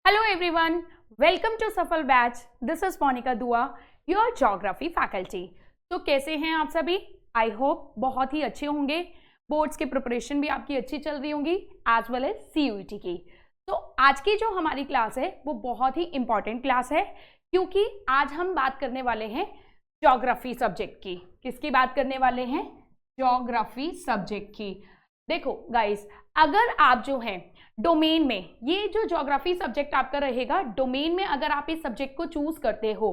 Hello everyone, welcome to सफल batch. This is Monika दुआ, your geography faculty. तो कैसे हैं आप सभी? आई होप बहुत ही अच्छे होंगे. बोर्ड्स की प्रिपरेशन भी आपकी अच्छी चल रही होंगी एज वेल एज CUET की. तो आज की जो हमारी क्लास है वो बहुत ही इंपॉर्टेंट क्लास है क्योंकि आज हम बात करने वाले हैं ज्योग्राफी सब्जेक्ट की. किसकी बात करने वाले हैं? ज्योग्राफी सब्जेक्ट की. देखो गाइस, अगर आप जो है डोमेन में, ये जो ज्योग्राफी सब्जेक्ट आपका रहेगा, डोमेन में अगर आप इस सब्जेक्ट को चूज करते हो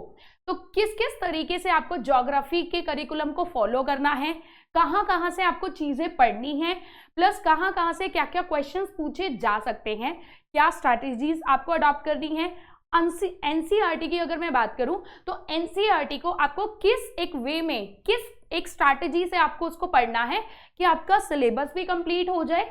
तो किस किस तरीके से आपको ज्योग्राफी के करिकुलम को फॉलो करना है, कहाँ कहाँ से आपको चीजें पढ़नी है, प्लस कहाँ कहाँ से क्या क्या क्वेश्चंस पूछे जा सकते हैं, क्या स्ट्रैटेजीज आपको अडॉप्ट करनी है. NCERT की अगर मैं बात करूं तो NCERT को आपको किस एक वे में, किस एक स्ट्रैटेजी से आपको उसको पढ़ना है कि आपका सिलेबस भी कंप्लीट हो जाए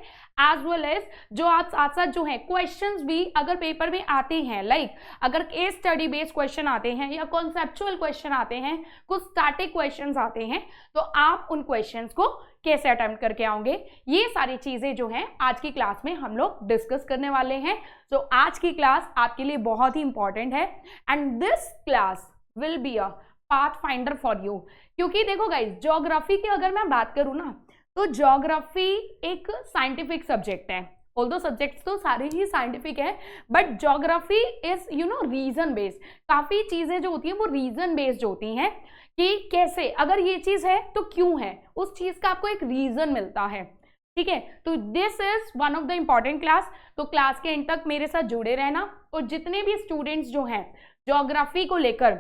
एज वेल एज जो आप साथ साथ जो है क्वेश्चंस भी अगर पेपर में आते हैं, लाइक अगर केस स्टडी बेस्ड क्वेश्चन आते हैं या कॉन्सेप्चुअल क्वेश्चन आते हैं, कुछ स्टैटिक क्वेश्चंस आते हैं, तो आप उन क्वेश्चंस को कैसे अटेम्प्ट करके आओगे, ये सारी चीजें जो हैं आज की क्लास में हम लोग डिस्कस करने वाले हैं. तो आज की क्लास आपके लिए बहुत ही इंपॉर्टेंट है and this class will be a path finder for you. क्योंकि देखो गाइज, ज्योग्राफी की अगर मैं बात करूँ ना तो ज्योग्राफी एक साइंटिफिक सब्जेक्ट है. ऑल्दो सब्जेक्ट्स तो सारे ही साइंटिफिक है, but geography is region based. काफी चीजें जो होती हैं वो रीजन बेस्ड होती हैं कि कैसे, अगर ये चीज है तो क्यों है, उस चीज का आपको एक रीजन मिलता है. ठीक है, तो this is one of the important class. तो क्लास के एंड तक मेरे साथ जुड़े रहना. और जितने भी स्टूडेंट्स जो हैं ज्योग्राफी को लेकर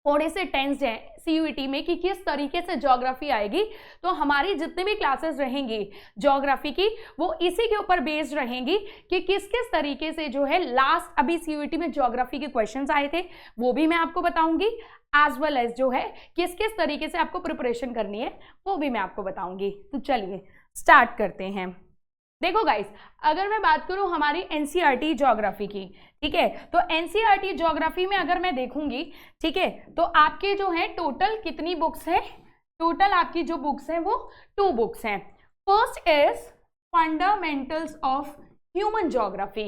थोड़े से टेंस्ड हैं CUET में कि किस तरीके से ज्योग्राफी आएगी, तो हमारी जितने भी क्लासेस रहेंगी ज्योग्राफी की वो इसी के ऊपर बेस्ड रहेंगी कि किस किस तरीके से जो है लास्ट अभी CUET में ज्योग्राफी के क्वेश्चंस आए थे वो भी मैं आपको बताऊंगी, एज वेल एज जो है किस किस तरीके से आपको प्रिपरेशन करनी है वो भी मैं आपको बताऊंगी. तो चलिए स्टार्ट करते हैं. देखो गाइस, अगर मैं बात करूं हमारी NCERT ज्योग्राफी की, ठीक है, तो NCERT ज्योग्राफी में अगर मैं देखूंगी, ठीक है, तो आपके जो है टोटल कितनी बुक्स है? टोटल आपकी जो बुक्स हैं वो 2 बुक्स हैं. First is fundamentals of human geography.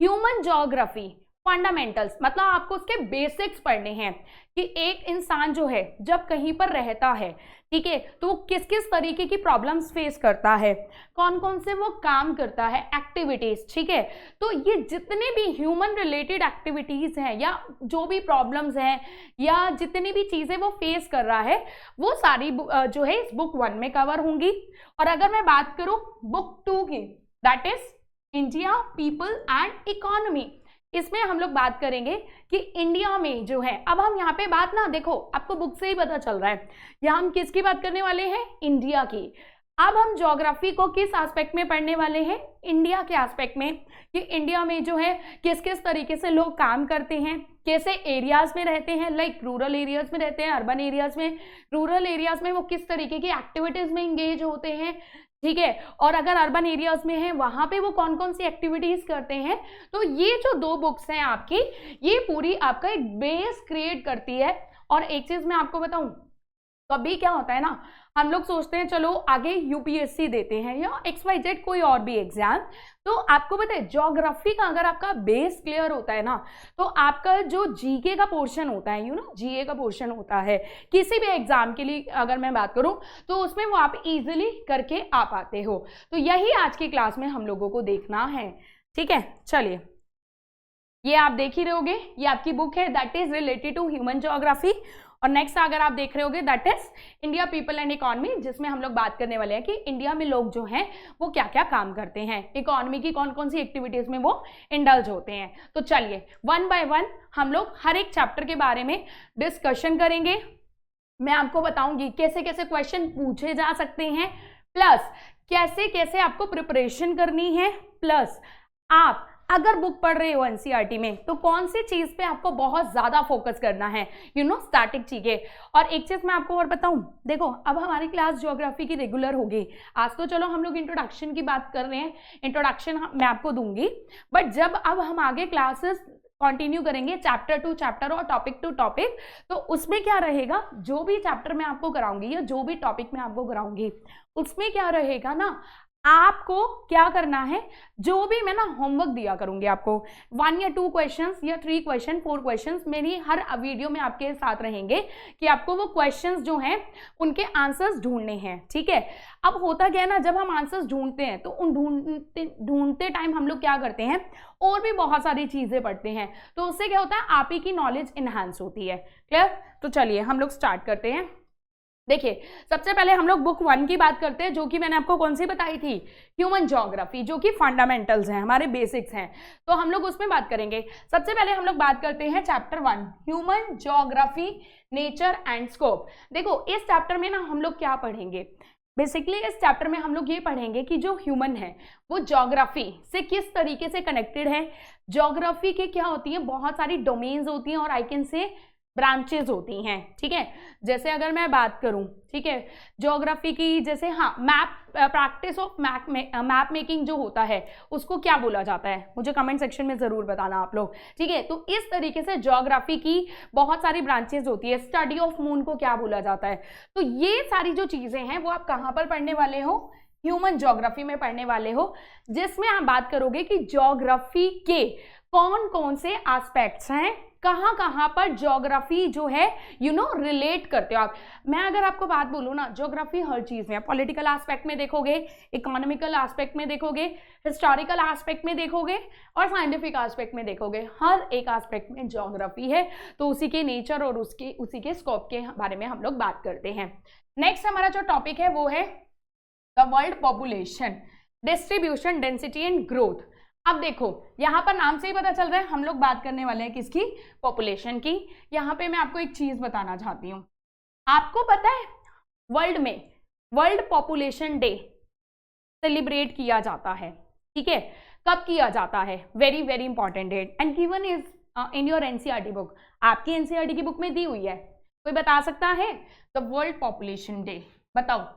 Human geography fundamentals मतलब आपको उसके बेसिक्स पढ़ने हैं कि एक इंसान जो है जब कहीं पर रहता है, ठीक है, तो वो किस किस तरीके की प्रॉब्लम्स फेस करता है, कौन कौन से वो काम करता है, एक्टिविटीज. ठीक है, तो ये जितने भी ह्यूमन रिलेटेड एक्टिविटीज हैं या जो भी प्रॉब्लम्स हैं या जितनी भी चीजें वो फेस कर रहा है वो सारी जो है इस बुक 1 में कवर होंगी. और अगर मैं बात करूं बुक 2 की, that is India, people and economy, इसमें हम लोग बात करेंगे कि इंडिया में जो है, अब हम यहाँ पे बात ना, देखो आपको बुक से ही पता चल रहा है, यहाँ हम किसकी बात करने वाले हैं? इंडिया की. अब हम ज्योग्राफी को किस एस्पेक्ट में पढ़ने वाले हैं? इंडिया के एस्पेक्ट में, कि इंडिया में जो है किस किस तरीके से लोग काम करते हैं, कैसे एरियाज में रहते हैं, लाइक रूरल एरियाज में रहते हैं, अर्बन एरियाज में, रूरल एरियाज में वो किस तरीके की एक्टिविटीज में इंगेज होते हैं, ठीक है, और अगर अर्बन एरियाज में है वहां पे वो कौन कौन सी एक्टिविटीज करते हैं. तो ये जो 2 बुक्स हैं आपकी, ये पूरी आपका एक बेस क्रिएट करती है. और एक चीज मैं आपको बताऊं, कभी क्या होता है ना, हम लोग सोचते हैं चलो आगे UPSC देते हैं या XYZ कोई और भी एग्जाम, तो आपको पता है ज्योग्राफी का अगर आपका बेस क्लियर होता है ना तो आपका जो GK का पोर्शन होता है, GA का पोर्शन होता है किसी भी एग्जाम के लिए अगर मैं बात करूं तो उसमें वो आप इजीली करके आ पाते हो. तो यही आज की क्लास में हम लोगों को देखना है. ठीक है, चलिए ये आप देख ही रहोगे, ये आपकी बुक है that is related to human geography. और नेक्स्ट अगर आप देख रहे होगे that is India, people and economy, जिसमें हम लोग बात करने वाले हैं कि इंडिया में लोग जो हैं वो क्या क्या काम करते हैं, इकोनॉमी की कौन कौन सी एक्टिविटीज में वो इंडल्ज होते हैं. तो चलिए 1 बाय 1 हम लोग हर एक चैप्टर के बारे में डिस्कशन करेंगे. मैं आपको बताऊंगी कैसे कैसे क्वेश्चन पूछे जा सकते हैं, प्लस कैसे कैसे आपको प्रिपरेशन करनी है, प्लस आप अगर बुक पढ़ रहे हो NCERT में तो कौन सी चीज पे आपको बहुत ज्यादा फोकस करना है, स्टैटिक चीजें. और एक चीज मैं आपको और बताऊं, देखो अब हमारी क्लास ज्योग्राफी की रेगुलर होगी. आज तो चलो हम लोग इंट्रोडक्शन की बात कर रहे हैं, इंट्रोडक्शन मैं आपको दूंगी, बट जब अब हम आगे क्लासेस कंटिन्यू करेंगे चैप्टर टू चैप्टर और टॉपिक टू टॉपिक, तो उसमें क्या रहेगा, जो भी चैप्टर मैं आपको कराऊंगी या जो भी टॉपिक मैं आपको कराऊंगी उसमें क्या रहेगा ना, आपको क्या करना है, जो भी मैं ना होमवर्क दिया करूंगी आपको 1 या 2 क्वेश्चंस या 3 क्वेश्चन 4 क्वेश्चंस मेरी हर वीडियो में आपके साथ रहेंगे कि आपको वो क्वेश्चंस जो हैं उनके आंसर्स ढूंढने हैं, ठीक है। अब होता क्या है ना, जब हम आंसर्स ढूंढते हैं तो उन ढूंढते टाइम हम लोग क्या करते हैं, और भी बहुत सारी चीजें पढ़ते हैं, तो उससे क्या होता है, आप ही की नॉलेज इनहांस होती है। क्लियर? तो चलिए हम लोग स्टार्ट करते हैं। देखिए, सबसे पहले हम लोग बुक 1 की बात करते हैं, जो कि मैंने आपको कौन सी बताई थी, ह्यूमन ज्योग्राफी, जो कि फंडामेंटल्स हैं, हमारे बेसिक्स हैं, तो हम लोग उसमें बात करेंगे। सबसे पहले हम लोग बात करते हैं chapter 1 human geography nature and scope. देखो, इस चैप्टर में ना हम लोग क्या पढ़ेंगे, बेसिकली इस चैप्टर में हम लोग ये पढ़ेंगे कि जो ह्यूमन है वो ज्योग्राफी से किस तरीके से कनेक्टेड है। ज्योग्राफी के क्या होती है, बहुत सारी डोमेन्स होती हैं और आई कैन से ब्रांचेज होती हैं, ठीक है। जैसे अगर मैं बात करूं, ठीक है, ज्योग्राफी की, जैसे हाँ, प्रैक्टिस ऑफ मैप मेकिंग जो होता है उसको क्या बोला जाता है, मुझे कमेंट सेक्शन में जरूर बताना आप लोग, ठीक है। तो इस तरीके से ज्योग्राफी की बहुत सारी ब्रांचेज होती है। स्टडी ऑफ मून को क्या बोला जाता है। तो ये सारी जो चीजें हैं वो आप कहाँ पर पढ़ने वाले हो, ह्यूमन ज्योग्राफी में पढ़ने वाले हो, जिसमें आप बात करोगे कि ज्योग्राफी के कौन कौन से एस्पेक्ट्स हैं, कहाँ कहाँ पर ज्योग्राफी जो है रिलेट करते हो आप। मैं अगर आपको बात बोलूँ ना, ज्योग्राफी हर चीज में, पॉलिटिकल एस्पेक्ट में देखोगे, इकोनॉमिकल एस्पेक्ट में देखोगे, हिस्टोरिकल एस्पेक्ट में देखोगे और साइंटिफिक एस्पेक्ट में देखोगे, हर एक एस्पेक्ट में ज्योग्राफी है। तो उसी के नेचर और उसी के स्कोप के बारे में हम लोग बात करते हैं। नेक्स्ट हमारा जो टॉपिक है वो है the world population, distribution, density and growth. अब देखो, यहां पर नाम से ही पता चल रहा है हम लोग बात करने वाले हैं किसकी, पॉपुलेशन की। यहां पे मैं आपको एक चीज बताना चाहती हूं, आपको पता है वर्ल्ड में वर्ल्ड पॉपुलेशन डे सेलिब्रेट किया जाता है, ठीक है। कब किया जाता है, very very important date and given is in your NCERT book, आपकी एनसीईआरटी की बुक में दी हुई है, कोई बता सकता है। द वर्ल्ड पॉपुलेशन डे, बताओ,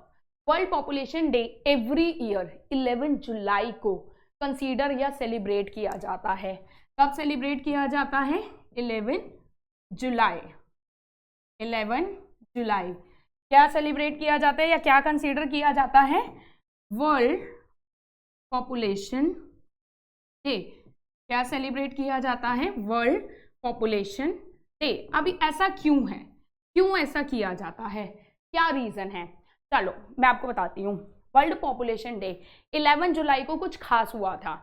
world population day every year 11 July को कंसीडर या सेलिब्रेट किया जाता है। कब सेलिब्रेट किया जाता है, 11 जुलाई। 11 जुलाई क्या सेलिब्रेट किया जाता है या क्या कंसीडर किया जाता है, वर्ल्ड पॉपुलेशन डे। क्या सेलिब्रेट किया जाता है, वर्ल्ड पॉपुलेशन डे। अभी ऐसा क्यों है, क्यों ऐसा किया जाता है, क्या रीजन है, चलो मैं आपको बताती हूँ। वर्ल्ड पॉपुलेशन डे 11 जुलाई को कुछ खास हुआ था।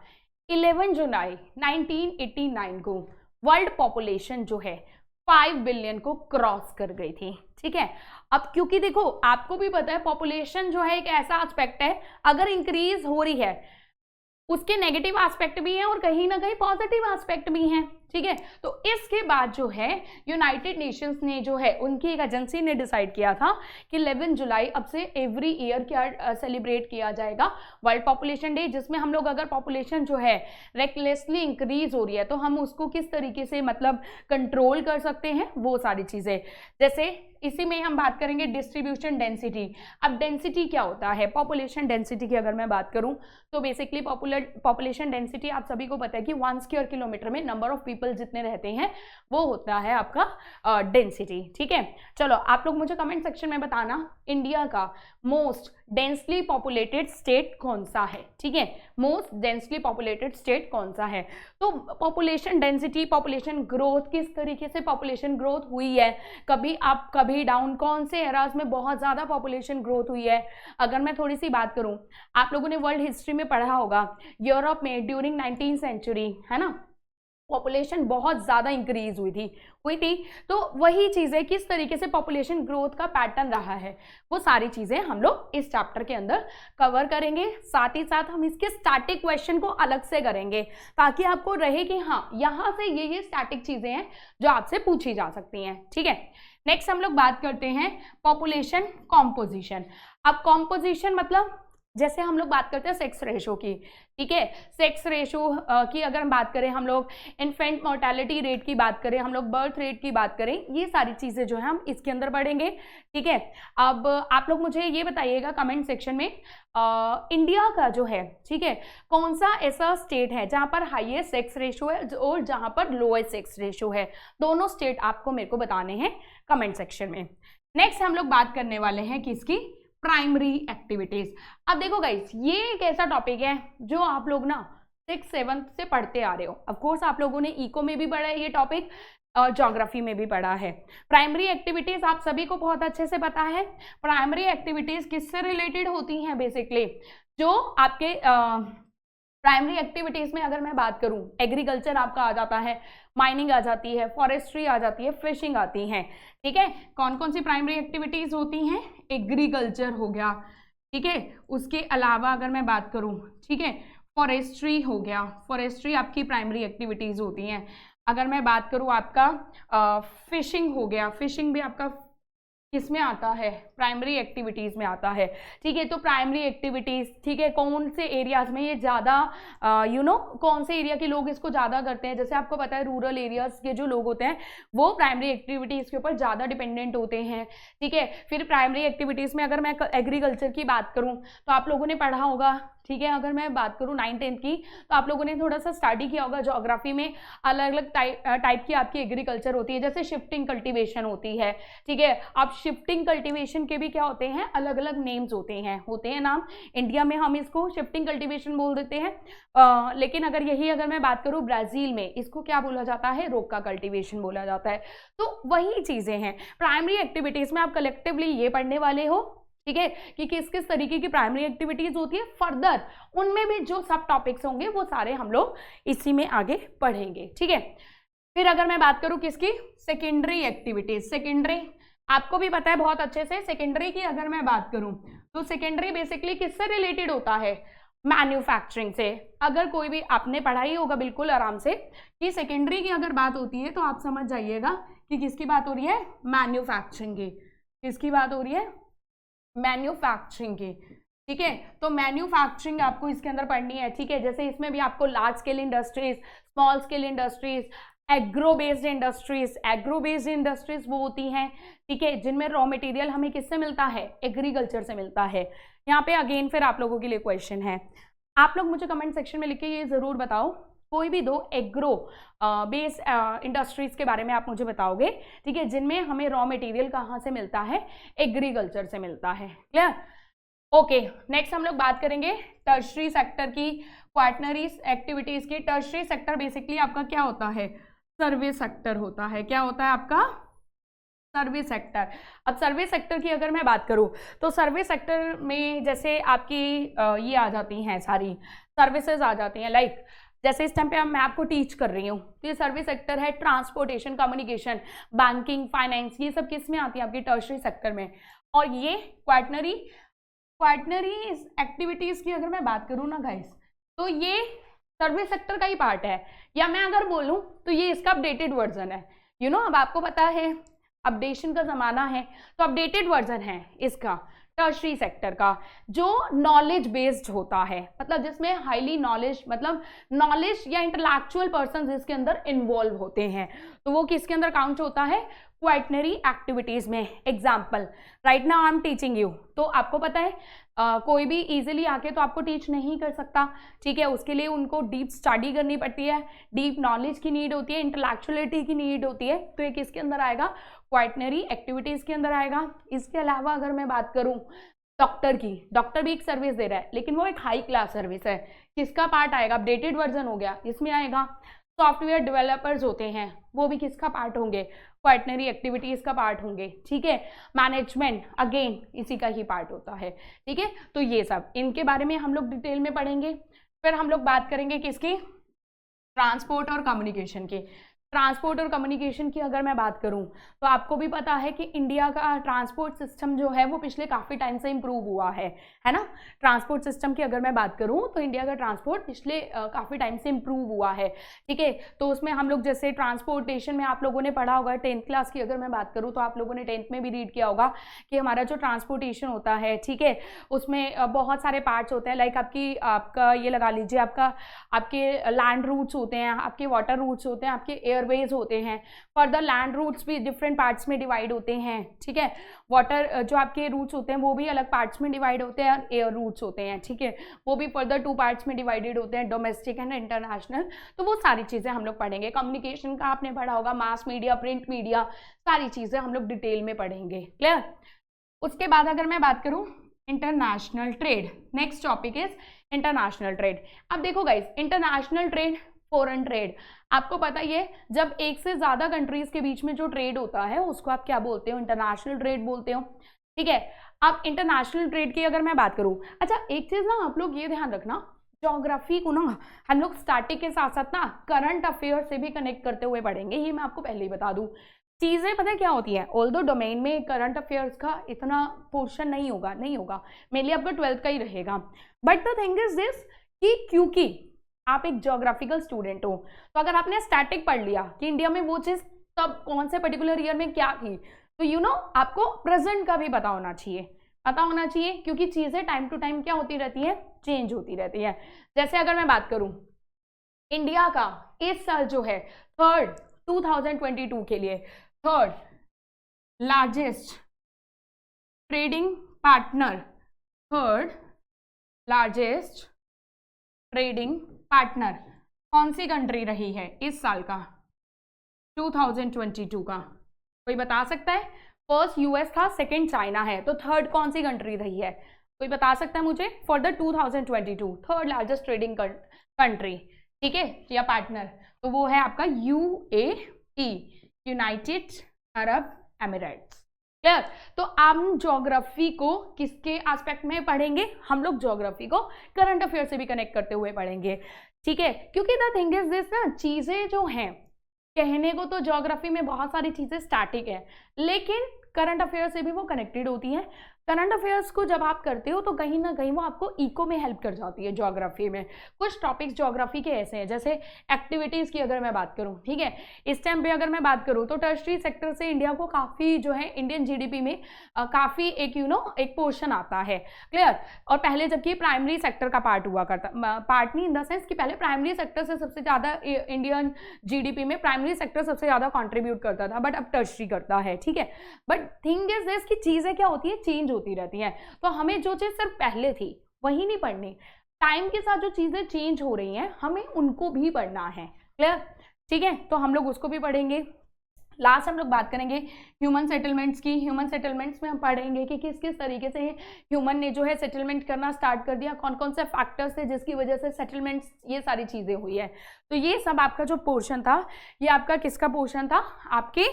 11 जुलाई 1989 को वर्ल्ड पॉपुलेशन जो है 5 बिलियन को क्रॉस कर गई थी, ठीक है। अब क्योंकि देखो, आपको भी पता है पॉपुलेशन जो है एक ऐसा एस्पेक्ट है, अगर इंक्रीज हो रही है उसके नेगेटिव एस्पेक्ट भी हैं और कहीं ना कहीं पॉजिटिव एस्पेक्ट भी हैं, ठीक है। तो इसके बाद जो है यूनाइटेड नेशंस ने जो है उनकी एक एजेंसी ने डिसाइड किया था कि 11 जुलाई अब से एवरी ईयर क्या सेलिब्रेट किया जाएगा, वर्ल्ड पॉपुलेशन डे, जिसमें हम लोग अगर पॉपुलेशन जो है रेकलेसली इंक्रीज हो रही है तो हम उसको किस तरीके से मतलब कंट्रोल कर सकते हैं, वो सारी चीजें। जैसे इसी में हम बात करेंगे डिस्ट्रीब्यूशन डेंसिटी। अब डेंसिटी क्या होता है, पॉपुलेशन डेंसिटी की अगर मैं बात करूं तो बेसिकली पॉपुलेशन डेंसिटी आप सभी को पता है कि 1 स्क्वायर किलोमीटर में नंबर ऑफ पीपल जितने रहते हैं वो होता है आपका डेंसिटी, ठीक है। चलो आप लोग मुझे कमेंट सेक्शन में बताना इंडिया का मोस्ट डेंसली पॉपुलेटेड स्टेट कौन सा है, ठीक है, मोस्ट डेंसली पॉपुलेटेड स्टेट कौन सा है। तो पॉपुलेशन डेंसिटी, पॉपुलेशन ग्रोथ, किस तरीके से पॉपुलेशन ग्रोथ हुई है, कभी अप कभी डाउन, कौन से एराज में बहुत ज्यादा पॉपुलेशन ग्रोथ हुई है। अगर मैं थोड़ी सी बात करूं, आप लोगों ने वर्ल्ड हिस्ट्री में पढ़ा होगा, यूरोप में ड्यूरिंग 19th सेंचुरी, है ना, पॉपुलेशन बहुत ज्यादा इंक्रीज हुई थी। तो वही चीजें किस तरीके से पॉपुलेशन ग्रोथ का पैटर्न रहा है, वो सारी चीजें हम लोग इस चैप्टर के अंदर कवर करेंगे। साथ ही साथ हम इसके स्टैटिक क्वेश्चन को अलग से करेंगे ताकि आपको रहे कि हाँ यहाँ से ये स्टैटिक चीजें हैं जो आपसे पूछी जा सकती हैं, ठीक है। नेक्स्ट हम लोग बात करते हैं पॉपुलेशन कॉम्पोजिशन। अब कॉम्पोजिशन मतलब जैसे हम लोग बात करते हैं सेक्स रेशो की, ठीक है, सेक्स रेशो की अगर हम बात करें, हम लोग इन्फेंट मोर्टेलिटी रेट की बात करें, हम लोग बर्थ रेट की बात करें, ये सारी चीजें जो है हम इसके अंदर पढ़ेंगे, ठीक है। अब आप लोग मुझे ये बताइएगा कमेंट सेक्शन में इंडिया का जो है, ठीक है, कौन सा ऐसा स्टेट है जहां पर हाईएस्ट सेक्स रेशो है और जहां पर लोएस्ट सेक्स रेशो है, दोनों स्टेट आपको मेरे को बताने हैं कमेंट सेक्शन में। नेक्स्ट हम लोग बात करने वाले हैं किसकी, प्राइमरी एक्टिविटीज। अब देखो गाइस, ये एक ऐसा टॉपिक है जो आप लोग ना 6th-7th से पढ़ते आ रहे हो। ऑफ कोर्स आप लोगों ने इको में भी पढ़ा है ये टॉपिक और ज्योग्राफी में भी पढ़ा है। प्राइमरी एक्टिविटीज आप सभी को बहुत अच्छे से पता है। प्राइमरी एक्टिविटीज किससे रिलेटेड होती हैं? बेसिकली जो आपके प्राइमरी एक्टिविटीज में अगर मैं बात करूं, एग्रीकल्चर आपका आ जाता है, माइनिंग आ जाती है, फॉरेस्ट्री आ जाती है, फिशिंग आती है। ठीक है, कौन कौन सी प्राइमरी एक्टिविटीज होती हैं? एग्रीकल्चर हो गया, ठीक है। उसके अलावा अगर मैं बात करूं, ठीक है, फॉरेस्ट्री हो गया, फॉरेस्ट्री आपकी प्राइमरी एक्टिविटीज होती हैं। अगर मैं बात करूं आपका फिशिंग हो गया, फिशिंग भी आपका किसमें आता है? प्राइमरी एक्टिविटीज में आता है। ठीक है, तो प्राइमरी एक्टिविटीज, ठीक है, कौन से एरियाज में ये ज़्यादा कौन से एरिया के लोग इसको ज़्यादा करते हैं? जैसे आपको पता है रूरल एरियाज के जो लोग होते हैं वो प्राइमरी एक्टिविटीज़ के ऊपर ज़्यादा डिपेंडेंट होते हैं। ठीक है, फिर प्राइमरी एक्टिविटीज़ में अगर मैं एग्रीकल्चर की बात करूँ तो आप लोगों ने पढ़ा होगा। ठीक है, अगर मैं बात करूँ 9th-10th की तो आप लोगों ने थोड़ा सा स्टडी किया होगा ज्योग्राफी में। अलग अलग टाइप की आपकी एग्रीकल्चर होती है, जैसे शिफ्टिंग कल्टीवेशन होती है। ठीक है, अब शिफ्टिंग कल्टीवेशन के भी क्या होते हैं? अलग अलग नेम्स होते हैं नाम। इंडिया में हम इसको शिफ्टिंग कल्टीवेशन बोल देते हैं, लेकिन अगर मैं बात करूँ ब्राजील में इसको क्या बोला जाता है? रोका कल्टीवेशन बोला जाता है। तो वही चीजें हैं। प्राइमरी एक्टिविटीज में आप कलेक्टिवली ये पढ़ने वाले हो, ठीक है, कि किस किस तरीके की प्राइमरी एक्टिविटीज होती है। फर्दर उनमें भी जो सब टॉपिक्स होंगे वो सारे हम लोग इसी में आगे पढ़ेंगे। ठीक है, फिर अगर मैं बात करूं किसकी? Secondary activities. सेकेंडरी आपको भी पता है बहुत अच्छे से। सेकेंडरी की अगर मैं बात करूं तो सेकेंडरी बेसिकली किससे रिलेटेड होता है? मैन्युफैक्चरिंग से। अगर कोई भी आपने पढ़ा ही होगा बिल्कुल आराम से कि सेकेंडरी की अगर बात होती है तो आप समझ जाइएगा कि किसकी बात हो रही है? मैन्युफैक्चरिंग की। किसकी बात हो रही है? मैन्युफैक्चरिंग की। ठीक है, तो मैन्युफैक्चरिंग आपको इसके अंदर पढ़नी है। ठीक है, जैसे इसमें भी आपको large scale industries, small scale industries, agro based industries वो होती हैं, ठीक है, जिनमें रॉ मटेरियल हमें किससे मिलता है? एग्रीकल्चर से मिलता है। यहाँ पे अगेन फिर आप लोगों के लिए क्वेश्चन है, आप लोग मुझे कमेंट सेक्शन में लिख के ये जरूर बताओ कोई भी 2 एग्रो बेस्ड इंडस्ट्रीज के बारे में आप मुझे बताओगे, ठीक है, जिनमें हमें रॉ मटेरियल कहाँ से मिलता है? एग्रीकल्चर से मिलता है। क्लियर? ओके, नेक्स्ट हम लोग बात करेंगे टर्शरी सेक्टर की, क्वाटरनरी एक्टिविटीज की। टर्शरी सेक्टर बेसिकली आपका क्या होता है? सर्विस सेक्टर होता है। क्या होता है आपका? Service sector. अब सर्विस सेक्टर की अगर मैं बात करूं तो सर्विस सेक्टर में जैसे आपकी ये आ जाती हैं, सारी सर्विसेज आ जाती हैं। लाइक जैसे इस टाइम पे मैं आपको टीच कर रही हूँ तो ये सर्विस सेक्टर है। ट्रांसपोर्टेशन, कम्युनिकेशन, बैंकिंग, फाइनेंस, ये सब किस में आती है? आपकी टर्शरी सेक्टर में। और ये क्वाटरनरी एक्टिविटीज की अगर मैं बात करूँ ना गाइस, तो ये सर्विस सेक्टर का ही पार्ट है, या मैं अगर बोलूँ तो ये इसका अपडेटेड वर्जन है। अब आपको पता है अपडेशन का जमाना है, तो अपडेटेड वर्जन है इसका टर्शरी सेक्टर का, जो नॉलेज बेस्ड होता है, मतलब जिसमें हाईली नॉलेज, मतलब नॉलेज या इंटेलेक्चुअल पर्सन इसके अंदर इन्वॉल्व होते हैं, तो वो किसके अंदर काउंट होता है? क्वाटरनरी एक्टिविटीज में। Example, right now I am teaching you, तो आपको पता है कोई भी इजीली आके तो आपको टीच नहीं कर सकता। ठीक है, उसके लिए उनको डीप स्टडी करनी पड़ती है, डीप नॉलेज की नीड होती है, इंटेलेक्चुअलिटी की नीड होती है, तो ये किसके अंदर आएगा? क्वाटरनरी एक्टिविटीज के अंदर आएगा। इसके अलावा अगर मैं बात करूं डॉक्टर की, डॉक्टर भी एक सर्विस दे रहा है, लेकिन वो एक हाई क्लास सर्विस है। किसका पार्ट आएगा? अपडेटेड वर्जन हो गया, इसमें आएगा। सॉफ्टवेयर डेवलपर्स होते हैं, वो भी किसका पार्ट होंगे? क्वाटरनरी एक्टिविटीज का पार्ट होंगे। ठीक है, मैनेजमेंट अगेन इसी का ही पार्ट होता है। ठीक है, तो ये सब इनके बारे में हम लोग डिटेल में पढ़ेंगे। फिर हम लोग बात करेंगे किसकी? ट्रांसपोर्ट और कम्युनिकेशन की। ट्रांसपोर्ट और कम्युनिकेशन की अगर मैं बात करूं तो आपको भी पता है कि इंडिया का ट्रांसपोर्ट सिस्टम जो है वो पिछले काफ़ी टाइम से इम्प्रूव हुआ है ना। ट्रांसपोर्ट सिस्टम की अगर मैं बात करूं तो इंडिया का ट्रांसपोर्ट पिछले काफ़ी टाइम से इम्प्रूव हुआ है। ठीक है, तो उसमें हम लोग जैसे ट्रांसपोर्टेशन में आप लोगों ने पढ़ा होगा 10th क्लास की अगर मैं बात करूँ तो आप लोगों ने 10th में भी रीड किया होगा कि हमारा जो ट्रांसपोर्टेशन होता है, ठीक है, उसमें बहुत सारे पार्ट्स होते हैं। लाइक आपका ये लगा लीजिए, आपके लैंड रूट्स होते हैं, आपके वाटर रूट्स होते हैं, आपके एयरवेज होते हैं। फर्दर लैंड रूट्स भी डिफरेंट पार्ट्स में डिवाइड होते हैं। ठीक है, वाटर जो आपके रूट्स होते हैं वो भी अलग पार्ट्स में डिवाइड होते हैं, एयर रूट्स होते हैं, ठीक है, वो भी फर्दर 2 पार्ट्स में डिवाइडेड होते हैं, डोमेस्टिक एंड इंटरनेशनल। तो वो सारी चीज़ें हम लोग पढ़ेंगे। कम्युनिकेशन का आपने पढ़ा होगा, मास मीडिया, प्रिंट मीडिया, सारी चीज़ें हम लोग डिटेल में पढ़ेंगे। क्लियर? उसके बाद अगर मैं बात करूँ international trade. Next topic is international trade. अब देखो guys, international trade, foreign trade, आपको पता ही है जब एक से ज्यादा कंट्रीज के बीच में जो ट्रेड होता है उसको आप क्या बोलते हो, इंटरनेशनल ट्रेड बोलते हो, ठीक है। अब इंटरनेशनल ट्रेड की अगर मैं बात करूं, अच्छा एक चीज ना आप लोग ये ध्यान रखना, ज्योग्राफी को ना हम लोग स्टैटिक के साथ साथ ना करंट अफेयर से भी कनेक्ट करते हुए पढ़ेंगे, ये मैं आपको पहले ही बता दूं। चीजें पता है क्या होती है, ऑल्दो डोमेन में करंट अफेयर्स का इतना पोर्शन नहीं होगा मेनली आपका 12th का ही रहेगा, but the thing is this कि क्योंकि आप एक ज्योग्राफिकल स्टूडेंट हो, तो अगर आपने स्टैटिक पढ़ लिया कि इंडिया में वो चीज तब कौन से पर्टिकुलर ईयर में क्या थी, तो यू नो आपको प्रेजेंट का भी पता होना चाहिए, क्योंकि चीजें टाइम टू टाइम क्या होती रहती है, चेंज होती रहती है। जैसे अगर मैं बात करूं इंडिया का इस साल जो है 2022 के लिए थर्ड लार्जेस्ट ट्रेडिंग पार्टनर कौन सी कंट्री रही है इस साल का 2022 का, कोई बता सकता है? फर्स्ट यूएस था, सेकंड चाइना है, तो थर्ड कौन सी कंट्री रही है, कोई बता सकता है मुझे? For the 2022 third largest trading country, ठीक है, या पार्टनर, तो वो है आपका UAE, United Arab Emirates. Clear? तो हम ज्योग्राफी को किसके एस्पेक्ट में पढ़ेंगे, हम लोग ज्योग्राफी को करंट अफेयर से भी कनेक्ट करते हुए पढ़ेंगे, ठीक है, क्योंकि द थिंग इज दिस ना, चीजें जो हैं कहने को तो ज्योग्राफी में बहुत सारी चीजें स्टैटिक है, लेकिन करंट अफेयर से भी वो कनेक्टेड होती हैं। करंट अफेयर्स को जब आप करते हो तो कहीं ना कहीं वो आपको इको में हेल्प कर जाती है ज्योग्राफी में। कुछ टॉपिक्स ज्योग्राफी के ऐसे हैं, जैसे एक्टिविटीज़ की अगर मैं बात करूं, ठीक है, इस टाइम पे अगर मैं बात करूं तो टर्शरी सेक्टर से इंडिया को काफ़ी जो है इंडियन जीडीपी में काफ़ी एक एक पोर्शन आता है। क्लियर? और पहले जबकि प्राइमरी सेक्टर का पार्ट हुआ करता, पार्ट नहीं इन द सेंस कि पहले प्राइमरी सेक्टर से सबसे ज़्यादा इंडियन जीडीपी में प्राइमरी सेक्टर सबसे ज़्यादा कॉन्ट्रीब्यूट करता था, बट अब टर्शरी करता है, ठीक है। बट थिंग इज दिस कि चीज़ें क्या होती है, चेंज होती रहती हैं, तो हमें जो चीज़ सिर्फ पहले थी वही नहीं पढ़नी, टाइम के साथ जो चीज़ें चेंज हो रही हैं हमें उनको भी पढ़ना है। क्लियर? ठीक है, तो हम लोग उसको भी पढ़ेंगे। लास्ट हम लोग बात करेंगे ह्यूमन सेटलमेंट्स की। ह्यूमन सेटलमेंट्स में हम पढ़ेंगे कि किस किस तरीके से ह्यूमन ने जो है सेटलमेंट करना स्टार्ट कर दिया, कौन कौन से फैक्टर्स थे जिसकी वजह से सेटलमेंट्स ये सारी चीज़ें हुई है। तो ये सब आपका जो पोर्शन था, ये आपका किसका पोर्शन था, आपके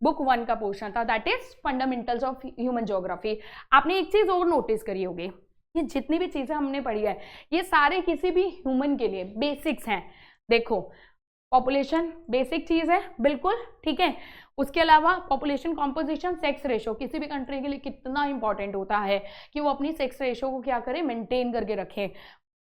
बुक 1 का पोर्शन था, that is fundamentals of human geography. आपने एक चीज़ और नोटिस करी होगी, ये जितनी भी चीज़ें हमने पढ़ी है ये सारे किसी भी ह्यूमन के लिए बेसिक्स हैं। देखो, पॉपुलेशन बेसिक चीज़ है बिल्कुल, ठीक है। उसके अलावा पॉपुलेशन कॉम्पोजिशन, सेक्स रेशो किसी भी कंट्री के लिए कितना इंपॉर्टेंट होता है कि वो अपनी सेक्स रेशो को क्या करे, मेंटेन करके रखें।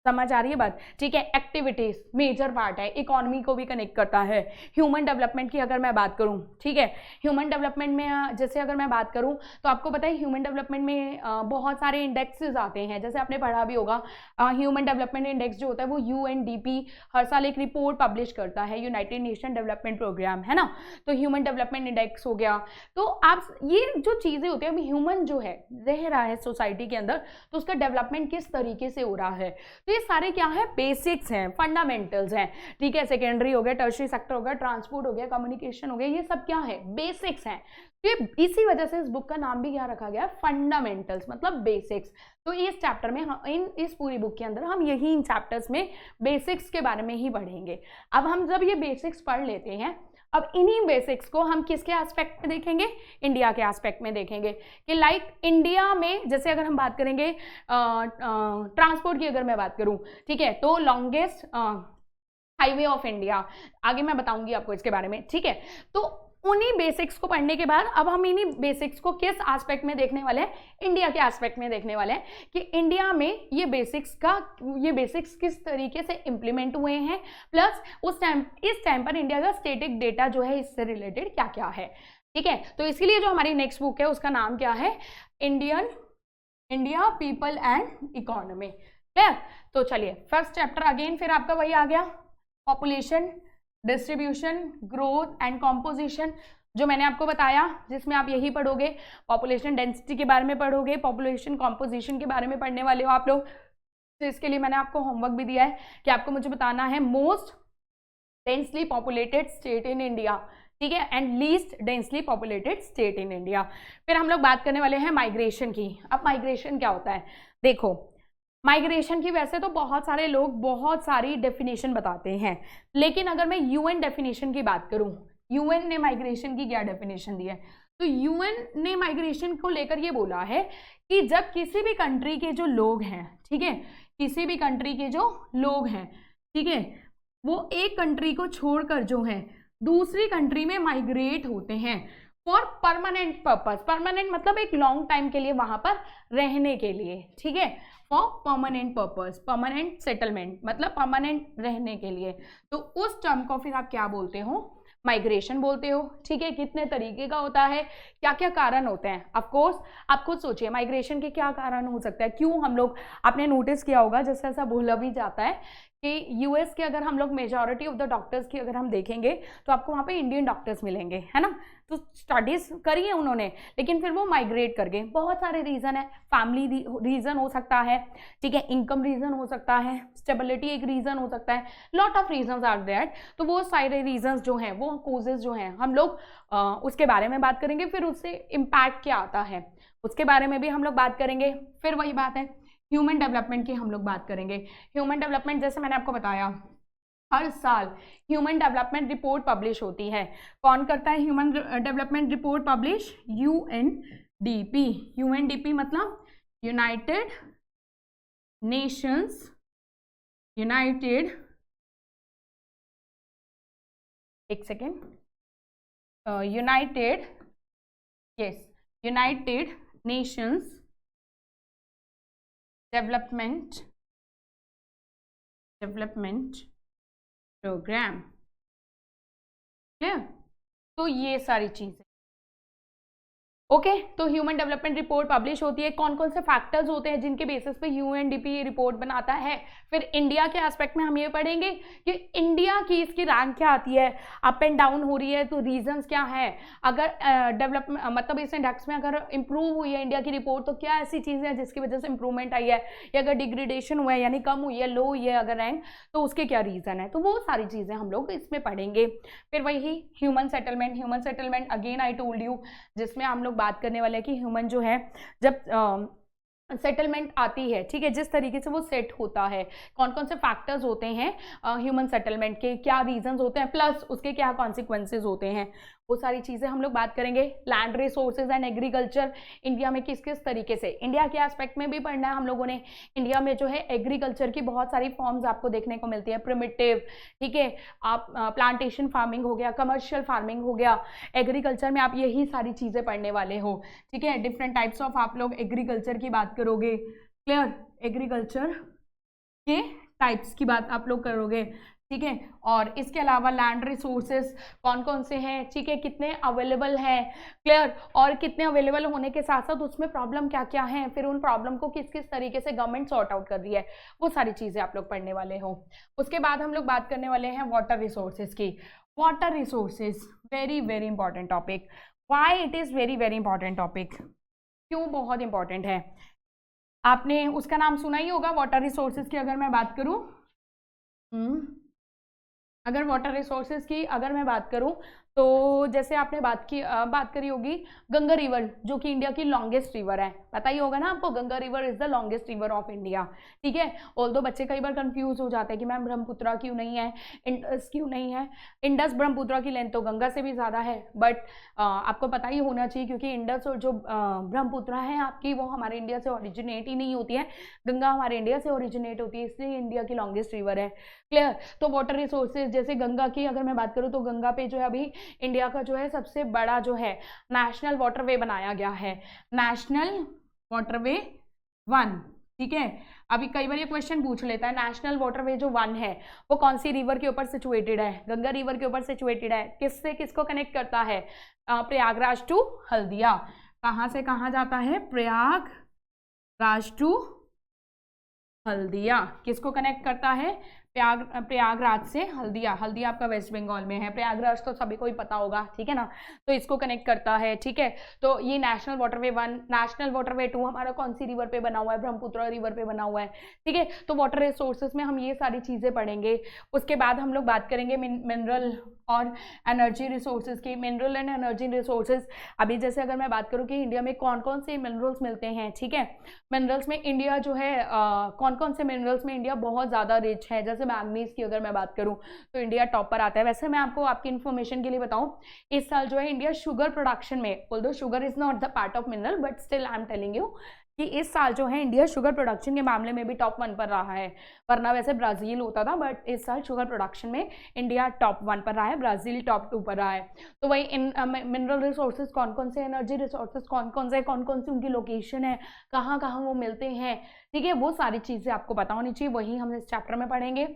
समझ आ रही है बात? ठीक है। एक्टिविटीज मेजर पार्ट है, इकोनॉमी को भी कनेक्ट करता है। ह्यूमन डेवलपमेंट की अगर मैं बात करूं, ठीक है, ह्यूमन डेवलपमेंट में जैसे अगर मैं बात करूं तो आपको पता है ह्यूमन डेवलपमेंट में बहुत सारे इंडेक्सेस आते हैं, जैसे आपने पढ़ा भी होगा ह्यूमन डेवलपमेंट इंडेक्स जो होता है वो UNDP हर साल एक रिपोर्ट पब्लिश करता है, यूनाइटेड नेशन डेवलपमेंट प्रोग्राम, है ना। तो ह्यूमन डेवलपमेंट इंडेक्स हो गया। तो आप ये जो चीज़ें होती हैं, ह्यूमन जो है रह रहा है सोसाइटी के अंदर, तो उसका डेवलपमेंट किस तरीके से हो रहा है, तो ये सारे क्या है, बेसिक्स हैं, फंडामेंटल्स हैं, ठीक है। सेकेंडरी हो गया, टर्शरी सेक्टर हो गया, ट्रांसपोर्ट हो गया, कम्युनिकेशन हो गया, ये सब क्या है, बेसिक्स हैं। ये इसी वजह से इस बुक का नाम भी क्या रखा गया, फंडामेंटल्स, मतलब बेसिक्स। तो इस चैप्टर में इस पूरी बुक के अंदर हम यही इन चैप्टर्स में बेसिक्स के बारे में ही पढ़ेंगे। अब हम जब ये बेसिक्स पढ़ लेते हैं, अब इन्हीं बेसिक्स को हम किसके एस्पेक्ट में देखेंगे, इंडिया के एस्पेक्ट में देखेंगे कि लाइक इंडिया में जैसे अगर हम बात करेंगे ट्रांसपोर्ट की अगर मैं बात करूं, ठीक है, तो लॉन्गेस्ट हाईवे ऑफ इंडिया, आगे मैं बताऊंगी आपको इसके बारे में, ठीक है। तो उन्हीं बेसिक्स को पढ़ने के बाद अब हम इन्हीं बेसिक्स को किस एस्पेक्ट में देखने वाले हैं, इंडिया के एस्पेक्ट में देखने वाले हैं कि इंडिया में ये बेसिक्स किस तरीके से इंप्लीमेंट हुए हैं, प्लस इस टाइम पर इंडिया का स्टैटिक डेटा जो है इससे रिलेटेड क्या क्या है, ठीक है। तो इसीलिए जो हमारी नेक्स्ट बुक है उसका नाम क्या है, India people and economy. Clear? तो चलिए फर्स्ट चैप्टर अगेन फिर आपका वही आ गया, population distribution growth and composition, जो मैंने आपको बताया, जिसमें आप यही पढ़ोगे, पॉपुलेशन डेंसिटी के बारे में पढ़ोगे, पॉपुलेशन कॉम्पोजिशन के बारे में पढ़ने वाले हो आप लोग। तो इसके लिए मैंने आपको होमवर्क भी दिया है कि आपको मुझे बताना है most densely populated state in India, ठीक है, and least densely populated state in India. फिर हम लोग बात करने वाले हैं माइग्रेशन की। अब माइग्रेशन क्या होता है, देखो माइग्रेशन की वैसे तो बहुत सारे लोग बहुत सारी डेफिनेशन बताते हैं, लेकिन अगर मैं यूएन डेफिनेशन की बात करूं, यूएन ने माइग्रेशन की क्या डेफिनेशन दी है, तो यूएन ने माइग्रेशन को लेकर ये बोला है कि जब किसी भी कंट्री के जो लोग हैं, ठीक है, किसी भी कंट्री के जो लोग हैं, ठीक है, वो एक कंट्री को छोड़कर जो है दूसरी कंट्री में माइग्रेट होते हैं फॉर परमानेंट पर्पस। परमानेंट मतलब एक लॉन्ग टाइम के लिए वहां पर रहने के लिए, ठीक है, for permanent purpose, permanent settlement मतलब परमानेंट रहने के लिए। तो उस टर्म को फिर आप क्या बोलते हो, माइग्रेशन बोलते हो। ठीक है, कितने तरीके का होता है, क्या क्या कारण होते हैं, ऑफ कोर्स आप खुद सोचिए माइग्रेशन के क्या कारण हो सकता है, क्यों हम लोग, आपने नोटिस किया होगा जैसे ऐसा बोला भी जाता है कि यूएस के अगर हम लोग मेजॉरिटी ऑफ द डॉक्टर्स की अगर हम देखेंगे तो आपको वहाँ पे इंडियन डॉक्टर्स मिलेंगे, है ना, तो स्टडीज करी है उन्होंने, लेकिन फिर वो माइग्रेट कर गए। बहुत सारे रीजन है, फैमिली रीजन हो सकता है, ठीक है, इनकम रीजन हो सकता है, स्टेबिलिटी एक रीजन हो सकता है, lot of reason are that. तो वो सारे रीजन जो हैं, वो कोजेज जो हैं, हम लोग उसके बारे में बात करेंगे। फिर उससे इम्पैक्ट क्या आता है उसके बारे में भी हम लोग बात करेंगे। फिर वही बात है, ह्यूमन डेवलपमेंट की हम लोग बात करेंगे। ह्यूमन डेवलपमेंट जैसे मैंने आपको बताया, हर साल ह्यूमन डेवलपमेंट रिपोर्ट पब्लिश होती है। कौन करता है human development report publish, UNDP. UNDP मतलब यूनाइटेड नेशंस, यूनाइटेड, एक second, united, yes, united nations development programme. Clear, तो ये सारी चीजें ओके। तो ह्यूमन डेवलपमेंट रिपोर्ट पब्लिश होती है, कौन कौन से फैक्टर्स होते हैं जिनके बेसिस पे यूएनडीपी रिपोर्ट बनाता है। फिर इंडिया के एस्पेक्ट में हम ये पढ़ेंगे कि इंडिया की इसकी रैंक क्या आती है, अप एंड डाउन हो रही है तो रीजंस क्या है, अगर डेवलपमेंट मतलब इस इंडेक्स में अगर इंप्रूव हुई है इंडिया की रिपोर्ट तो क्या ऐसी चीजें हैं जिसकी वजह से इंप्रूवमेंट आई है, या अगर डिग्रेडेशन हुआ है यानी कम हुई है, लो हुई है अगर रैंक, तो उसके क्या रीजन है। तो वो सारी चीजें हम लोग इसमें पढ़ेंगे। फिर वही human settlement, human settlement again I told you, जिसमें हम लोग बात करने वाले हैं कि ह्यूमन जो है जब सेटलमेंट आती है, ठीक है, जिस तरीके से वो सेट होता है, कौन कौन से फैक्टर्स होते हैं ह्यूमन सेटलमेंट के, क्या रीजंस होते हैं, प्लस उसके क्या कॉन्सिक्वेंसेज होते हैं, वो सारी चीजें हम लोग बात करेंगे। Land resources and agriculture India में किस किस तरीके से, इंडिया के एस्पेक्ट में भी पढ़ना है हम लोगों ने। इंडिया में जो है एग्रीकल्चर की बहुत सारी फॉर्म्स आपको देखने को मिलती है, प्रिमिटिव, ठीक है, आप प्लांटेशन फार्मिंग हो गया, कमर्शियल फार्मिंग हो गया, एग्रीकल्चर में आप यही सारी चीजें पढ़ने वाले हो, ठीक है। डिफरेंट टाइप्स ऑफ आप लोग एग्रीकल्चर की बात करोगे, क्लियर, एग्रीकल्चर के टाइप्स की बात आप लोग करोगे, ठीक है। और इसके अलावा लैंड रिसोर्सेज कौन कौन से हैं, ठीक है, कितने अवेलेबल हैं, क्लियर, और कितने अवेलेबल होने के साथ साथ उसमें प्रॉब्लम क्या क्या है, फिर उन प्रॉब्लम को किस किस तरीके से गवर्नमेंट सॉर्ट आउट कर रही है, वो सारी चीजें आप लोग पढ़ने वाले हो। उसके बाद हम लोग बात करने वाले हैं वाटर रिसोर्सेज की। Water resources very very important topic. Why it is very very important topic, क्यों बहुत इंपॉर्टेंट है, आपने उसका नाम सुना ही होगा वाटर रिसोर्सेज की। अगर मैं बात करूं अगर वाटर रिसोर्सेज की अगर मैं बात करूं तो जैसे आपने बात करी होगी गंगा रिवर, जो कि इंडिया की लॉन्गेस्ट रिवर है, पता ही होगा ना आपको, Ganga river is the longest river of India, ठीक है। ऑल्दो बच्चे कई बार कंफ्यूज हो जाते हैं कि मैम ब्रह्मपुत्रा क्यों नहीं है, इंडस क्यों नहीं है। इंडस ब्रह्मपुत्रा की लेंथ तो गंगा से भी ज़्यादा है, बट आपको पता ही होना चाहिए क्योंकि इंडस और जो ब्रह्मपुत्रा है आपकी, वो हमारे इंडिया से ओरिजिनेट ही नहीं होती है, गंगा हमारे इंडिया से ओरिजिनेट होती है, इसलिए इंडिया की लॉन्गेस्ट रिवर है, क्लियर। तो वाटर रिसोर्सेज जैसे गंगा की अगर मैं बात करूँ तो गंगा पे जो है अभी इंडिया का जो है सबसे बड़ा जो है नेशनल वाटरवे बनाया गया है, नेशनल वाटरवे 1, ठीक है। अभी कई बार ये क्वेश्चन पूछ लेता है नेशनल वाटरवे जो 1 है वो कौन सी रिवर के ऊपर सिचुएटेड है, गंगा रिवर के ऊपर सिचुएटेड है, किससे किसको कनेक्ट करता है, प्रयागराज टू हल्दिया। कहाँ से कहाँ जाता है, प्रयागराज टू हल्दिया, किसको कनेक्ट करता है, प्रयागराज से हल्दिया, हल्दिया आपका वेस्ट बंगाल में है, प्रयागराज तो सभी को ही पता होगा, ठीक है ना, तो इसको कनेक्ट करता है, ठीक है। तो ये नेशनल वाटरवे 1, नेशनल वाटरवे 2 हमारा कौन सी रिवर पे बना हुआ है, ब्रह्मपुत्र रिवर पे बना हुआ है, ठीक है। तो वाटर रिसोर्सेज में हम ये सारी चीजें पढ़ेंगे। उसके बाद हम लोग बात करेंगे मिनरल और एनर्जी रिसोर्सेज की। मिनरल एंड एनर्जी रिसोर्सेज, अभी जैसे अगर मैं बात करूँ कि इंडिया में कौन कौन से मिनरल्स मिलते हैं, ठीक है। मिनरल्स में इंडिया जो है कौन कौन से मिनरल्स में इंडिया बहुत ज़्यादा रिच है, जैसे मैग्नीज की अगर मैं बात करूँ तो इंडिया टॉप पर आता है। वैसे मैं आपको आपकी इन्फॉर्मेशन के लिए बताऊँ, इस साल जो है इंडिया शुगर प्रोडक्शन में, although sugar is not the part of mineral but still I am telling you कि इस साल जो है इंडिया शुगर प्रोडक्शन के मामले में भी टॉप 1 पर रहा है। वरना वैसे ब्राज़ील होता था, बट इस साल शुगर प्रोडक्शन में इंडिया टॉप 1 पर रहा है, ब्राज़ील टॉप 2 पर रहा है। तो वही इन मिनरल रिसोर्सेज कौन कौन से, एनर्जी रिसोर्सेज कौन कौन सी उनकी लोकेशन है, कहाँ कहाँ वो मिलते हैं, ठीक है, वो सारी चीज़ें आपको पता होनी चाहिए, वही हम इस चैप्टर में पढ़ेंगे।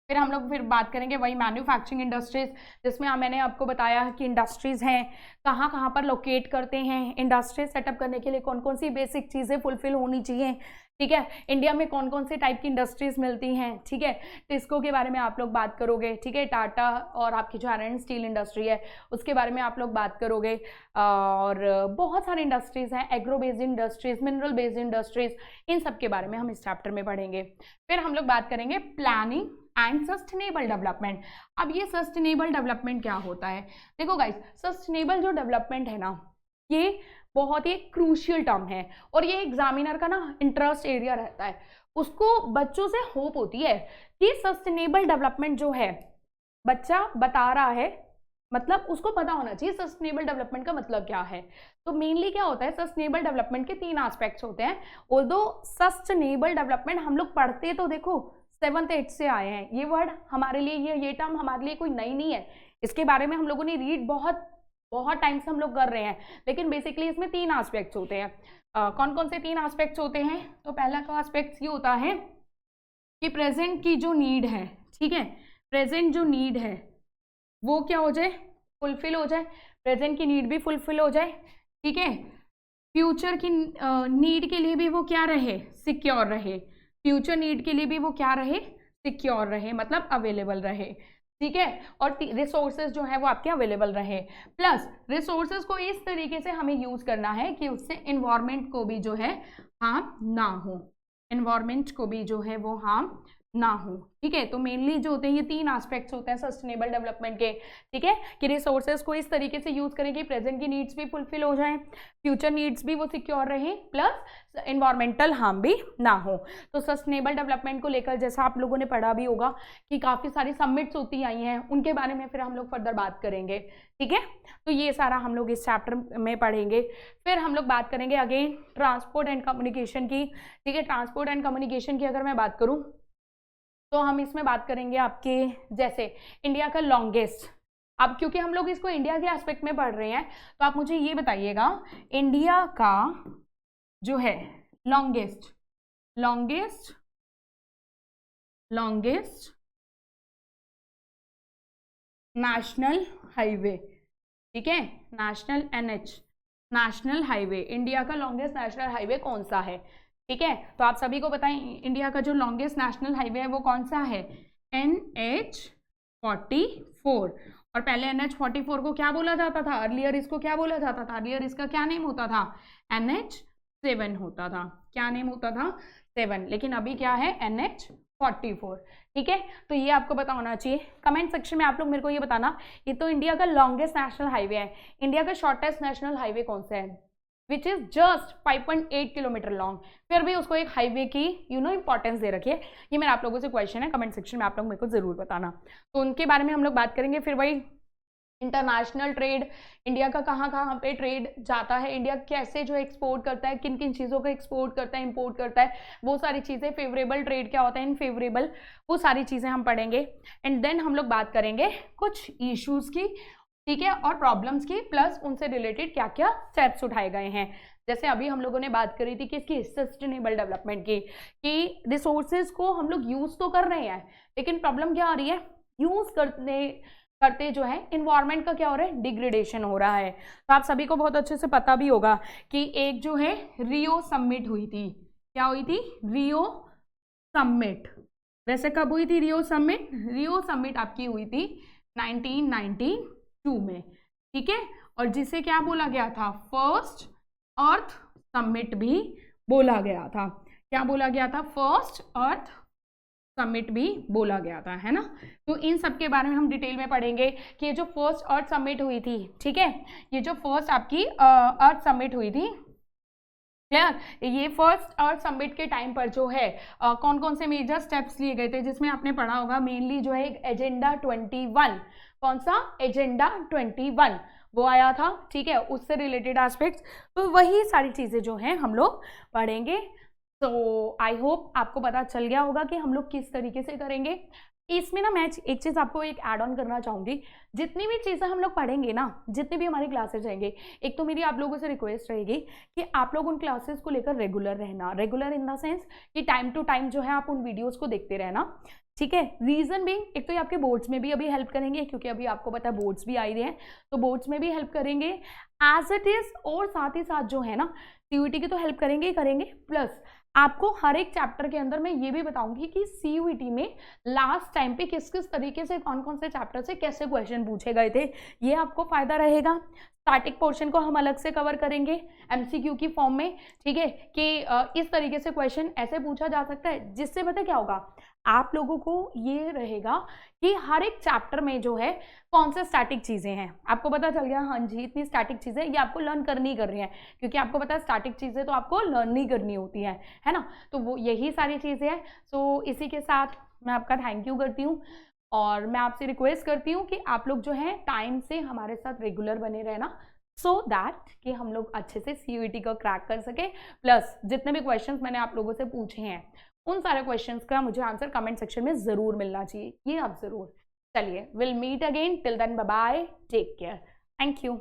फिर हम लोग बात करेंगे वही मैन्युफैक्चरिंग इंडस्ट्रीज, जिसमें मैंने आपको बताया कि इंडस्ट्रीज हैं कहाँ कहाँ पर लोकेट करते हैं, इंडस्ट्रीज सेटअप करने के लिए कौन कौन सी बेसिक चीज़ें फुलफिल होनी चाहिए, ठीक है। इंडिया में कौन कौन से टाइप की इंडस्ट्रीज मिलती हैं, ठीक है। टिस्को के बारे में आप लोग बात करोगे, ठीक है। टाटा और आपकी जो आयरन स्टील इंडस्ट्री है उसके बारे में आप लोग बात करोगे, और बहुत सारी इंडस्ट्रीज हैं, agro based industries, mineral based industries, इन सब के बारे में हम इस चैप्टर में पढ़ेंगे। फिर हम लोग बात करेंगे प्लानिंग एंड सस्टेनेबल डेवलपमेंट। अब ये सस्टेनेबल डेवलपमेंट क्या होता है, देखो गाइस, सस्टेनेबल जो डेवलपमेंट है ना, ये बहुत ही क्रूशियल टर्म है और ये एग्जामिनर का ना इंटरेस्ट एरिया रहता है। उसको बच्चों से होप होती है कि सस्टेनेबल डेवलपमेंट जो है बच्चा बता रहा है, मतलब उसको पता होना चाहिए सस्टेनेबल डेवलपमेंट का मतलब क्या है। तो मेनली क्या होता है, सस्टेनेबल डेवलपमेंट के 3 एस्पेक्ट्स होते हैं। ऑल्दो सस्टेनेबल डेवलपमेंट हम लोग पढ़ते तो देखो 7th 8th से आए हैं, ये वर्ड हमारे लिए, ये टर्म हमारे लिए कोई नई नहीं है, इसके बारे में हम लोगों ने रीड बहुत टाइम से हम लोग कर रहे हैं। लेकिन बेसिकली इसमें 3 एस्पेक्ट्स होते हैं। कौन कौन से 3 एस्पेक्ट्स होते हैं, तो पहला का एस्पेक्ट ये होता है कि प्रेजेंट की जो नीड है, ठीक है, प्रेजेंट जो नीड है वो क्या हो जाए, फुलफिल हो जाए, प्रेजेंट की नीड भी फुलफिल हो जाए, ठीक है। फ्यूचर की नीड के लिए भी वो क्या रहे, सिक्योर रहे, फ्यूचर नीड के लिए भी वो क्या रहे, सिक्योर रहे, मतलब अवेलेबल रहे, ठीक है। और रिसोर्सेज जो है वो आपके अवेलेबल रहे, प्लस रिसोर्सेज को इस तरीके से हमें यूज करना है कि उससे इन्वायरमेंट को भी जो है हार्म ना हो, इन्वायरमेंट को भी जो है वो हार्म ना हो, ठीक है। तो मेनली जो होते हैं ये 3 एस्पेक्ट्स होते हैं सस्टेनेबल डेवलपमेंट के, ठीक है, कि रिसोर्सेज को इस तरीके से यूज करें कि प्रेजेंट की नीड्स भी फुलफिल हो जाएं, फ्यूचर नीड्स भी वो सिक्योर रहें, प्लस इन्वायरमेंटल हार्म भी ना हो। तो सस्टेनेबल डेवलपमेंट को लेकर जैसा आप लोगों ने पढ़ा भी होगा कि काफ़ी सारी समिट्स होती आई हैं, उनके बारे में फिर हम लोग फर्दर बात करेंगे, ठीक है। तो ये सारा हम लोग इस चैप्टर में पढ़ेंगे। फिर हम लोग बात करेंगे अगेन ट्रांसपोर्ट एंड कम्युनिकेशन की, ठीक है। ट्रांसपोर्ट एंड कम्युनिकेशन की अगर मैं बात करूँ तो हम इसमें बात करेंगे आपके जैसे इंडिया का लॉन्गेस्ट, अब क्योंकि हम लोग इसको इंडिया के एस्पेक्ट में पढ़ रहे हैं तो आप मुझे ये बताइएगा इंडिया का जो है लॉन्गेस्ट नेशनल हाईवे, ठीक है, national NH, national highway, India का लॉन्गेस्ट नेशनल हाईवे कौन सा है, ठीक है। तो आप सभी को बताएं इंडिया का जो लॉन्गेस्ट नेशनल हाईवे है वो कौन सा है, NH44। और पहले NH44 को क्या बोला जाता था, अर्लियर इसको क्या बोला जाता था, अर्लियर इसका क्या नेम होता था, NH7 होता था, क्या नेम होता था, 7, लेकिन अभी क्या है NH44, ठीक है। तो ये आपको पता होना चाहिए। कमेंट सेक्शन में आप लोग मेरे को ये बताना, ये तो इंडिया का लॉन्गेस्ट नेशनल हाईवे है, इंडिया का शॉर्टेस्ट नेशनल हाईवे कौन सा है, which is just 5.8 kilometre long, फिर भी उसको एक हाईवे की इंपॉर्टेंस दे रखी है। ये मेरा आप लोगों से क्वेश्चन है, कमेंट सेक्शन में आप लोग मेरे को जरूर बताना, तो उनके बारे में हम लोग बात करेंगे। फिर वही इंटरनेशनल ट्रेड, इंडिया का कहाँ कहाँ पे ट्रेड जाता है, इंडिया कैसे जो एक्सपोर्ट करता है, किन किन चीज़ों का एक्सपोर्ट करता है, इंपोर्ट करता है, वो सारी चीज़ें, फेवरेबल ट्रेड क्या होता है, इनफेवरेबल, वो सारी चीज़ें हम पढ़ेंगे। एंड देन हम लोग बात करेंगे कुछ इश्यूज़ की, ठीक है, और प्रॉब्लम्स की, प्लस उनसे रिलेटेड क्या क्या स्टेप्स उठाए गए हैं। जैसे अभी हम लोगों ने बात करी थी किसकी, सस्टेनेबल डेवलपमेंट की, कि रिसोर्सेज को हम लोग यूज़ तो कर रहे हैं लेकिन प्रॉब्लम क्या आ रही है, यूज़ करते जो है इन्वायरमेंट का क्या हो रहा है, डिग्रेडेशन हो रहा है। तो आप सभी को बहुत अच्छे से पता भी होगा कि एक जो है रियो समिट हुई थी, क्या हुई थी, रियो समिट, वैसे कब हुई थी रियो समिट? रियो समिट आपकी हुई थी 1992 में, ठीक है। और जिसे क्या बोला गया था? फर्स्ट अर्थ समिट भी बोला गया था। क्या बोला गया था? फर्स्ट अर्थ समिट भी बोला गया था, है ना। तो इन सब के बारे में हम डिटेल में पढ़ेंगे कि ये जो फर्स्ट अर्थ समिट हुई थी, ठीक है, ये जो फर्स्ट आपकी अर्थ समिट हुई थी, क्लियर, ये फर्स्ट अर्थ समिट के टाइम पर जो है कौन कौन से मेजर स्टेप्स लिए गए थे, जिसमें आपने पढ़ा होगा मेनली जो है एजेंडा 21, कौन सा? एजेंडा 21 वो आया था, ठीक है, उससे रिलेटेड एस्पेक्ट्स, तो वही सारी चीजें जो हैं हम लोग पढ़ेंगे। तो आई होप आपको पता चल गया होगा कि हम लोग किस तरीके से करेंगे। इसमें ना मैं एक चीज़ आपको एक ऐड ऑन करना चाहूँगी, जितनी भी चीज़ें हम लोग पढ़ेंगे ना, जितनी भी हमारी क्लासेस रहेंगे, एक तो मेरी आप लोगों से रिक्वेस्ट रहेगी कि आप लोग उन क्लासेस को लेकर रेगुलर रहना, रेगुलर इन द सेंस कि टाइम टू टाइम जो है आप उन वीडियोज़ को देखते रहना, ठीक है। रीज़न भी एक तो ये आपके बोर्ड्स में भी अभी हेल्प करेंगे, क्योंकि अभी आपको पता है बोर्ड्स भी आ रहे हैं, तो बोर्ड्स में भी हेल्प करेंगे एज इट इज़, और साथ ही साथ जो है ना CUET की तो हेल्प करेंगे ही करेंगे, प्लस आपको हर एक चैप्टर के अंदर मैं ये भी बताऊंगी कि CUET में लास्ट टाइम पे किस किस तरीके से कौन कौन से चैप्टर से कैसे क्वेश्चन पूछे गए थे, ये आपको फायदा रहेगा। स्टैटिक पोर्शन को हम अलग से कवर करेंगे MCQ की फॉर्म में, ठीक है, कि इस तरीके से क्वेश्चन ऐसे पूछा जा सकता है, जिससे पता क्या होगा, आप लोगों को ये रहेगा कि हर एक चैप्टर में जो है कौन से स्टैटिक चीज़ें हैं, आपको पता चल गया, हाँ जी इतनी स्टैटिक चीज़ें ये आपको लर्न करनी ही करनी है, क्योंकि आपको पता है स्टैटिक चीज़ें तो आपको लर्न नहीं करनी होती है ना, तो वो यही सारी चीज़ें हैं। सो इसी के साथ मैं आपका थैंक यू करती हूँ, और मैं आपसे रिक्वेस्ट करती हूँ कि आप लोग जो है टाइम से हमारे साथ रेगुलर बने रहना, सो दैट कि हम लोग अच्छे से CUET को क्रैक कर सके, प्लस जितने भी क्वेश्चंस मैंने आप लोगों से पूछे हैं उन सारे क्वेश्चंस का मुझे आंसर कमेंट सेक्शन में ज़रूर मिलना चाहिए, ये आप ज़रूर। चलिए, will meet again, till then bye bye, take care, thank you.